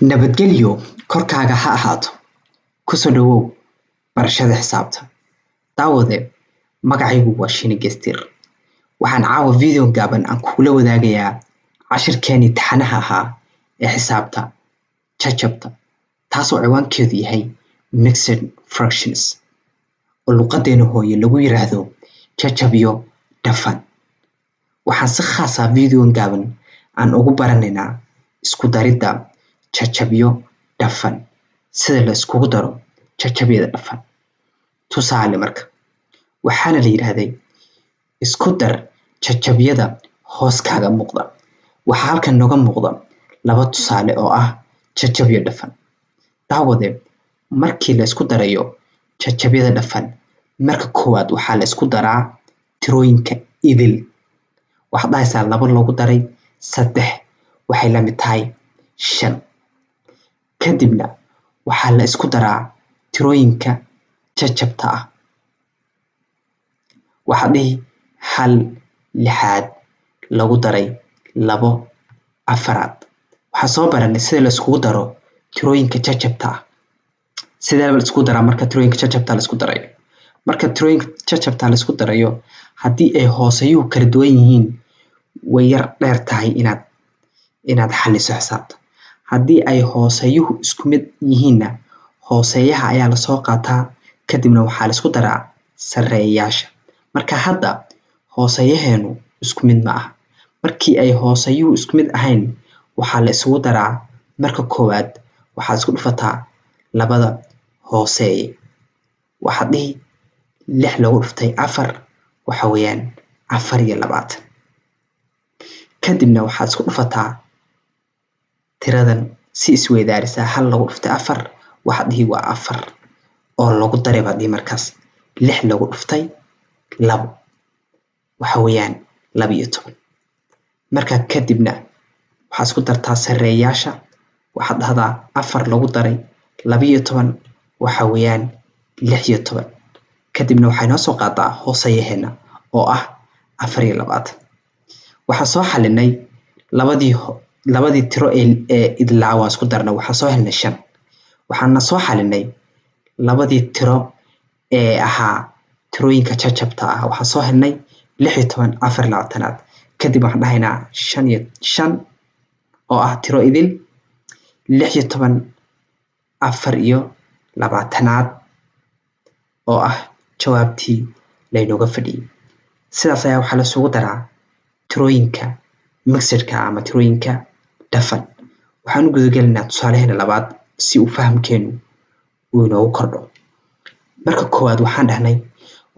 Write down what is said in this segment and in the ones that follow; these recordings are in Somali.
nabadgelyo korkaaga ha ahaato ku soo dhawow barashada xisaabta daawade magacaygu waa Shini Gestir waxaan caawa video gaaban aan kula wadaagayaa cashirkeeni taxanaha ahaa ee xisaabta jajabta taasoo ciwaankeedu yahay mixed fractions oo luqadeena hooyo lagu yiraahdo jajabyo dhafan waxaan si khaas ah video gaaban aan ugu baranaynaa isku daridda jajabyo dhafan sida la iskugu daro jajabyada dhafan tusaale marka waxaana la yiraahday isku dar jajabyada hoos kaaga muuqda waxa halkan nooga muuqda laba tusaale oo ah jajabyo dhafan daawade markii la isku darayo jajabyada dhafan marka koowaad waxa la isku daraa tirooyinka idil waxa dhaysaa laba loogu daray 3 waxay la mid tahay 5 kadibna waxa la isku daraa tirooyinka jajabta ah waxa dhihi 1 6 lagu daray 2 4 waxa soo baranay sida la iskugu daro tirooyinka jajabta ah sida la isku daraa marka tirooyinka jajabta la isku darayo marka tirooyinka jajabta la isku darayo hadii ay hoosayuhu kala duwan yihiin way yar dheer tahay inaad xaliso xisaabta hadii ay hoosayuhu isku mid yihiinna hoosayaha ayaa la soo qaataa kadibna waxa la isku daraa sareeyaasha marka hadda hoosayaheenu isku mid ma aha markii ay hoosayuhu isku mid ahayn waxa la isugu daraa marka koowaad waxa isku dhufataa labada hooseeye waxa dhihi 6 lagu dhuftay 4 waxa weeyaan 24 kadibna waxa isku dhufataa tiradan si isweydaarisa 1 lagu dhuftay 4 waxa dhihi waa 4 oo lagu daray baad markaas 6 lagu dhuftay 2 waxa weeyaan 12 marka kadibna waxa isku dartaa sareeyaasha waxa dhahdaa 4 lagu daray 12 waxa weeyaan 16 kadibna waxay noo soo qaadaa hoosayaheena oo ah 24 waxa soo xalinay labadii tiro ee idlaawa isku darna waxa soo helnay 5 waxaana soo xalinay labadii tiro ee ahaa tirooyinka jajabta ah waxa soo helnay 16 24 kadib waxaan dhahaynaa 5 oo ah tiro idil 16 24 oo ah jawaabtii laynooga fadhiyay sidaas ayaa waxa la isugu daraa tirooyinka mixedka ama tirooyinka dhafan waxaan u gudagelinaa tusaalaheena labaad si uu fahamkeenu uu inoogu kordho marka koowaad waxaan dhahnay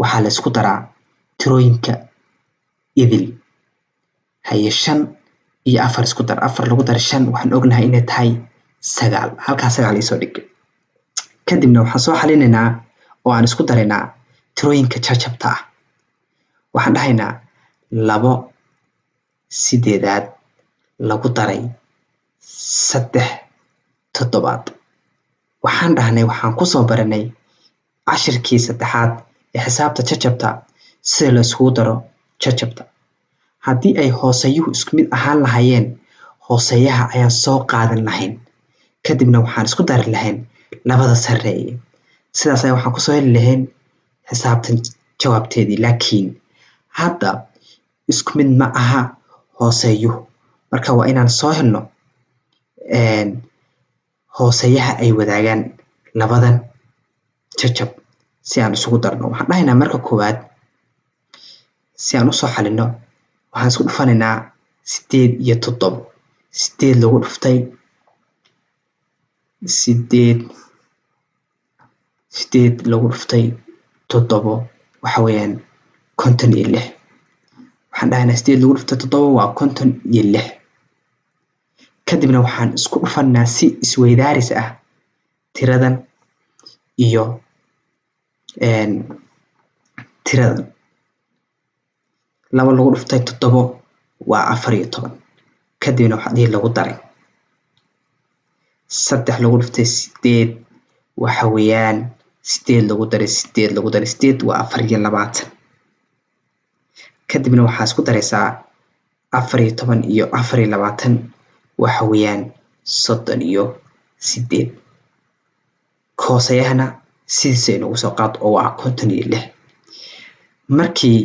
waxa la isku daraa tirooyinka idil haye 5 iyo 4 isku dar 4 lagu dar 5 waxaan ognahay inay tahay 9 halkaas 9 isoo dhig kadibna waxaan soo xalinaynaa oo aan isku daraynaa tirooyinka jajabta ah waxaan dhahaynaa 2 8 lagu daray 3 7 waxaan dhahnay waxaan ku soo baranay cashirkii saddexaad ee xisaabta jajabta sida la iskugu daro jajabta hadii ay hoosayuhu isku mid ahaan lahaayeen hoosayaha ayaan soo qaadan lahayn kadibna waxaan isku dari lahayn labada sareeye sidaas ayaa waxaan ku soo heli lahayn xisaabtan jawaabteedii laakiin hadda isku mid ma aha hoosayuhu marka waa inaan soo helno hoosayaha ay wadaagaan labadan jajab si aan isugu darno waxaan dhahaynaa marka koowaad si aan u soo xalino waxaan isku dhufanaynaa 8 iyo 7 8 lagu dhuftay 8 lagu dhuftay 7 waxa weeyaan 56 waxaan dhahaynaa 8 lagu dhuftay 7 waa 56 kadibna waxaan isku dhufanaa si isweydaaris ah tiradan iyo tiradan 2 lagu dhuftay 7 waa 14 kadibna waxa dhihi lagu daray 3 lagu dhuftay 8 waxa weeyaan 8 lagu daray 8 lagu daray 8 waa 24 kadibna waxa isku daraysaa 14 iyo 24 waxa weeyaan 30 iyo 8 koosayahana sidiisa inagu soo qaad oo waa 56 markii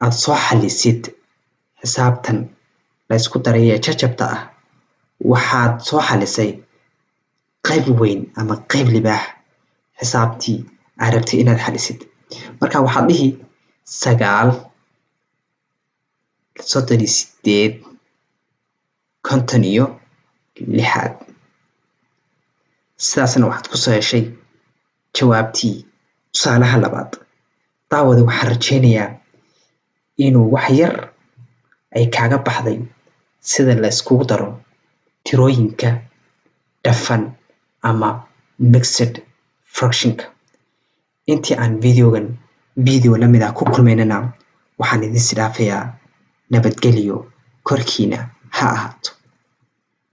aad soo xalisid xisaabtan la isku daray ee jajabta ah waxaad soo xalisay qayb weyn ama qayb libaax xisaabtii aad rabtay inaad xalisid marka waxaad dhihi 9 38 56 sidaasna waxaad ku soo heshay jawaabtii tusaalaha labaad daawada waxaan rajaynayaa inuu wax yar ay kaaga baxday sida la iskugu daro tirooyinka dhafan ama mixed fractionka intii aan video lamid ah ku kulmaynana waxaan idin sidaafayaa nabadgelyo korkiina ha ahaato